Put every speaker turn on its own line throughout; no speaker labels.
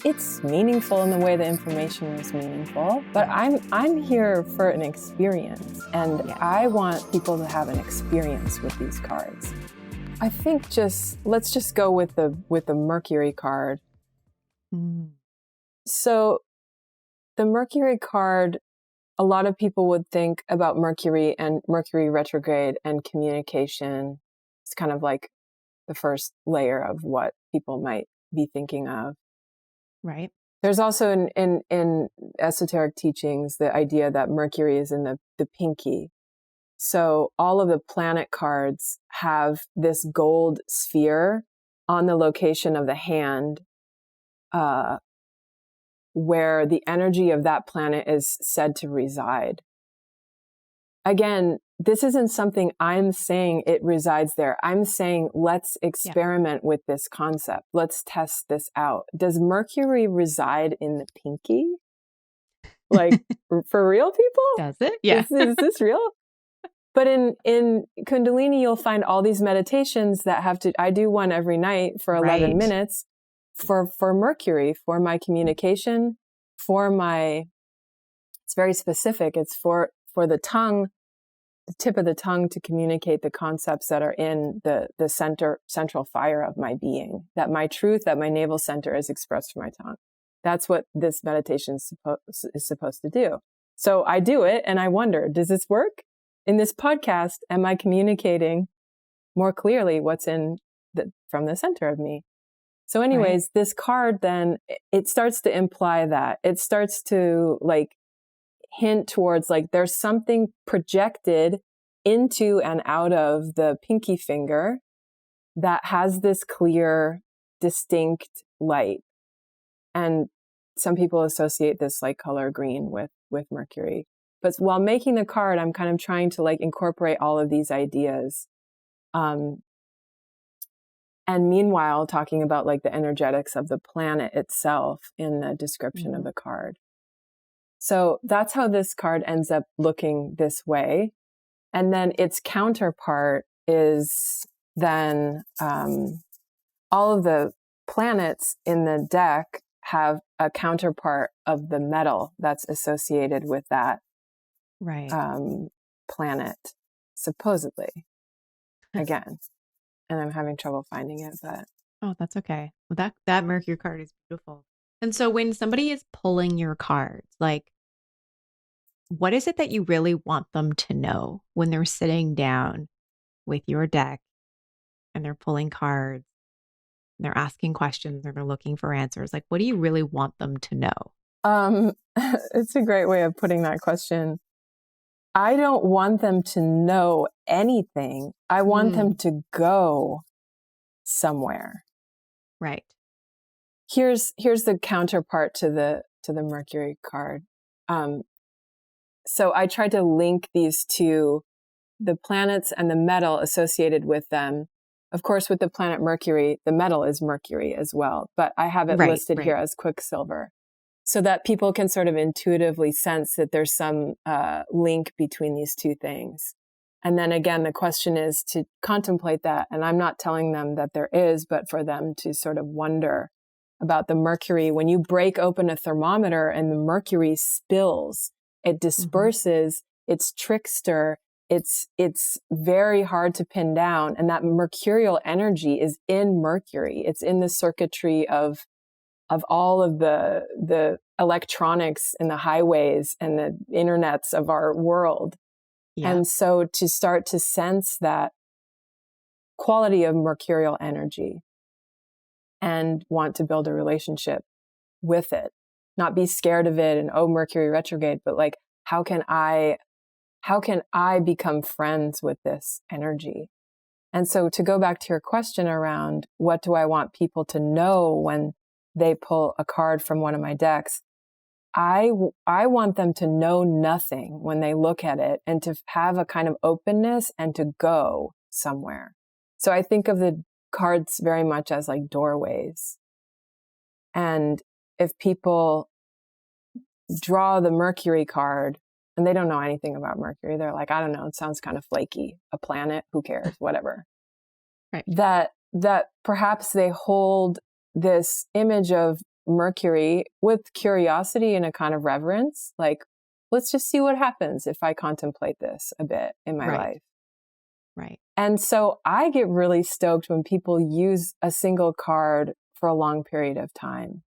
it's meaningful in the way the information is meaningful, but I'm here for an experience, and I want people to have an experience with these cards. I think let's just go with the Mercury card. So the Mercury card, a lot of people would think about Mercury and Mercury retrograde and communication. It's kind of like the first layer of what people might be thinking of.
Right.
There's also in esoteric teachings the idea that Mercury is in the pinky. So all of the planet cards have this gold sphere on the location of the hand, where the energy of that planet is said to reside. Again, this isn't something I'm saying it resides there. I'm saying let's experiment with this concept. Let's test this out. Does Mercury reside in the pinky? Like, for real, people?
Does it? Yeah.
Is this real? But in Kundalini, you'll find all these meditations that I do one every night for 11 minutes for Mercury, for my communication, it's very specific. It's for the tongue, the tip of the tongue, to communicate the concepts that are in the central fire of my being, that my truth, that my navel center is expressed through my tongue. That's what this meditation is supposed to do. So I do it and I wonder, does this work? In this podcast, am I communicating more clearly what's from the center of me? So anyways, This card then, it starts to imply that. It starts to hint towards there's something projected into and out of the pinky finger that has this clear, distinct light. And some people associate this color green with Mercury. But while making the card, I'm kind of trying to incorporate all of these ideas. And meanwhile, talking about the energetics of the planet itself in the description of the card. So that's how this card ends up looking this way. And then its counterpart is then all of the planets in the deck have a counterpart of the metal that's associated with that planet, supposedly. Again. And I'm having trouble finding it, but...
Oh, that's okay. Well, that Mercury card is beautiful. And so when somebody is pulling your cards, what is it that you really want them to know when they're sitting down with your deck and they're pulling cards and they're asking questions or they're looking for answers? What do you really want them to know?
It's a great way of putting that question. I don't want them to know anything. I want them to go somewhere.
Right.
Here's the counterpart to the Mercury card. So I tried to link these two, the planets and the metal associated with them. Of course, with the planet Mercury, the metal is Mercury as well, but I have it listed here as Quicksilver, so that people can sort of intuitively sense that there's some link between these two things. And then again, the question is to contemplate that. And I'm not telling them that there is, but for them to sort of wonder about the mercury. When you break open a thermometer and the mercury spills, it disperses, it's trickster, it's very hard to pin down. And that mercurial energy is in Mercury. It's in the circuitry of all of the electronics and the highways and the internets of our world. Yeah. And so to start to sense that quality of mercurial energy and want to build a relationship with it, not be scared of it and, oh, Mercury retrograde, but how can I become friends with this energy? And so to go back to your question around what do I want people to know when they pull a card from one of my decks, I want them to know nothing when they look at it and to have a kind of openness and to go somewhere. So I think of the cards very much as doorways. And if people draw the Mercury card and they don't know anything about Mercury, they're I don't know, it sounds kind of flaky. A planet, who cares, whatever. Right. That perhaps they hold this image of Mercury with curiosity and a kind of reverence. Like, let's just see what happens if I contemplate this a bit in my life.
Right.
And so I get really stoked when people use a single card for a long period of time.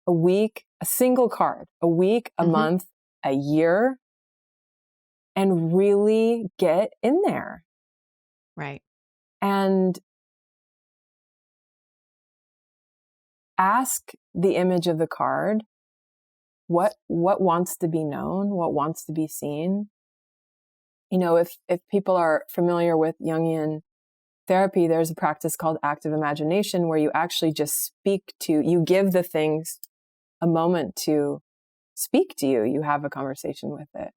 A week, a single card, a week, a month, a year, and really get in there.
Right.
And ask the image of the card what wants to be known, what wants to be seen. You know, if people are familiar with Jungian therapy, there's a practice called active imagination where you actually just you give the things a moment to speak to you. You have a conversation with it.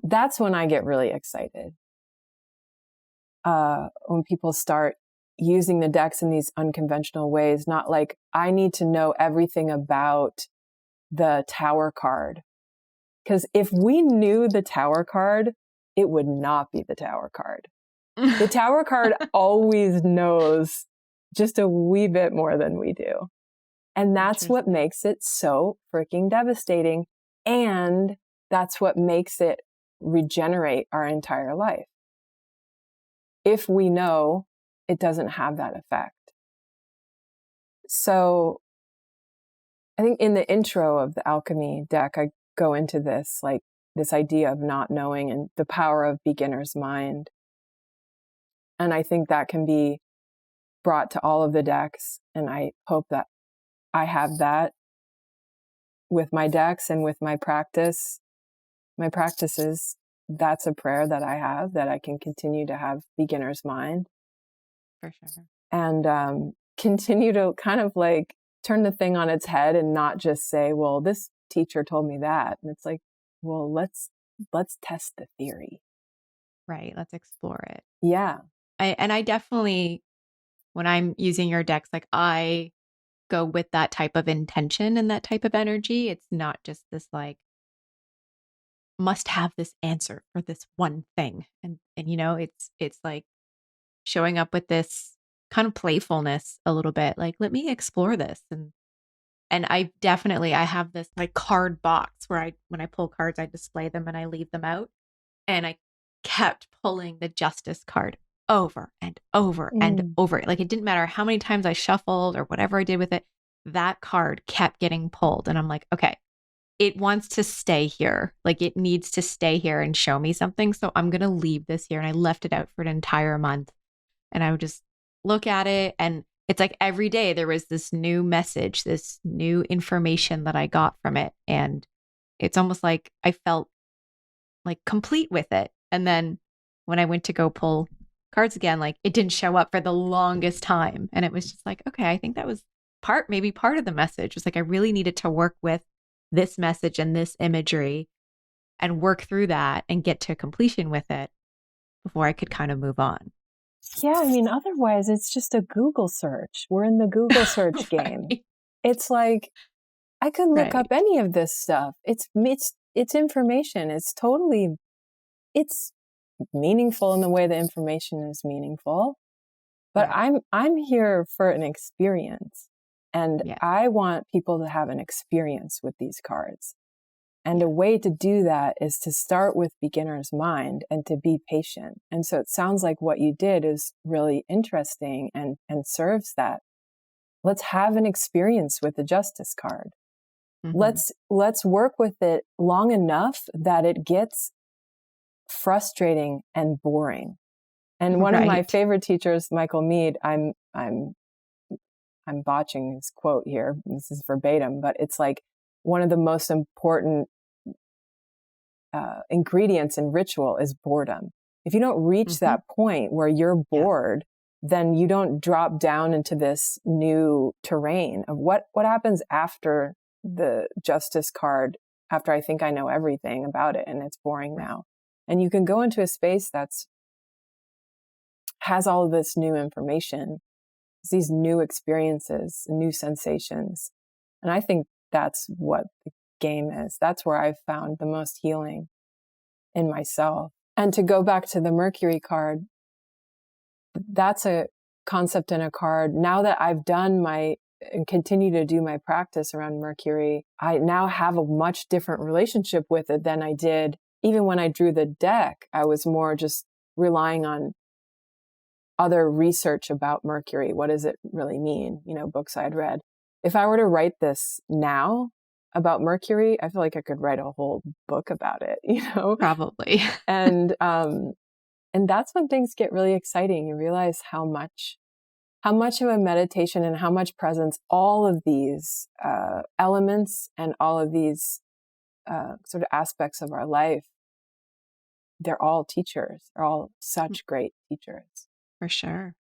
That's when I get really excited. When people start using the decks in these unconventional ways, not like, I need to know everything about the Tower card. Because if we knew the Tower card, it would not be the Tower card. The Tower card always knows just a wee bit more than we do. And that's what makes it so freaking devastating. And that's what makes it regenerate our entire life. If we know it doesn't have that effect. So I think in the intro of the Alchemy deck, I go into this, like this idea of not knowing and the power of beginner's mind. And I think that can be brought to all of the decks. And I hope that I have that with my decks and with my practices. That's a prayer that I have, that I can continue to have beginner's mind.
For sure.
And continue to kind of like turn the thing on its head and not just say, well, this teacher told me that. And it's like, well, let's test the theory.
Right. Let's explore it.
Yeah.
I definitely, when I'm using your decks, like I go with that type of intention and that type of energy. It's not just this like, must have this answer for this one thing. And you know, it's like showing up with this kind of playfulness a little bit, like, let me explore this. And I have this like card box where when I pull cards, I display them and I leave them out. And I kept pulling the Justice card over and over and over. Like it didn't matter how many times I shuffled or whatever I did with it. That card kept getting pulled. And I'm like, okay, it wants to stay here. Like it needs to stay here and show me something. So I'm going to leave this here. And I left it out for an entire month. And I would just look at it. And it's like every day there was this new message, this new information that I got from it. And it's almost like I felt like complete with it. And then when I went to go pull cards again, like it didn't show up for the longest time. And it was just like, okay, I think that was maybe part of the message. It was like I really needed to work with this message and this imagery and work through that and get to completion with it before I could kind of move on.
Yeah, I mean, otherwise it's just a Google search. We're in the Google search game. It's like, I could look up any of this stuff. It's information. It's meaningful in the way the information is meaningful. But I'm here for an experience. And I want people to have an experience with these cards. And a way to do that is to start with beginner's mind and to be patient. And so it sounds like what you did is really interesting and serves that. Let's have an experience with the Justice card. Let's work with it long enough that it gets frustrating and boring. And one of my favorite teachers, Michael Mead, I'm botching his quote here. This is verbatim, but it's like one of the most important ingredients in ritual is boredom. If you don't reach that point where you're bored, then you don't drop down into this new terrain of what happens after the Justice card, after I think I know everything about it and it's boring now. And you can go into a space has all of this new information, these new experiences, new sensations. And I think that's what the game is. That's where I've found the most healing in myself. And to go back to the Mercury card, that's a concept in a card. Now that I've done my and continue to do my practice around Mercury, I now have a much different relationship with it than I did. Even when I drew the deck, I was more just relying on other research about Mercury. What does it really mean? Books I'd read. If I were to write this now about Mercury, I feel like I could write a whole book about it,
Probably.
And that's when things get really exciting. You realize how much of a meditation and how much presence all of these elements and all of these sort of aspects of our life, they're all teachers. They're all such great teachers.
For sure.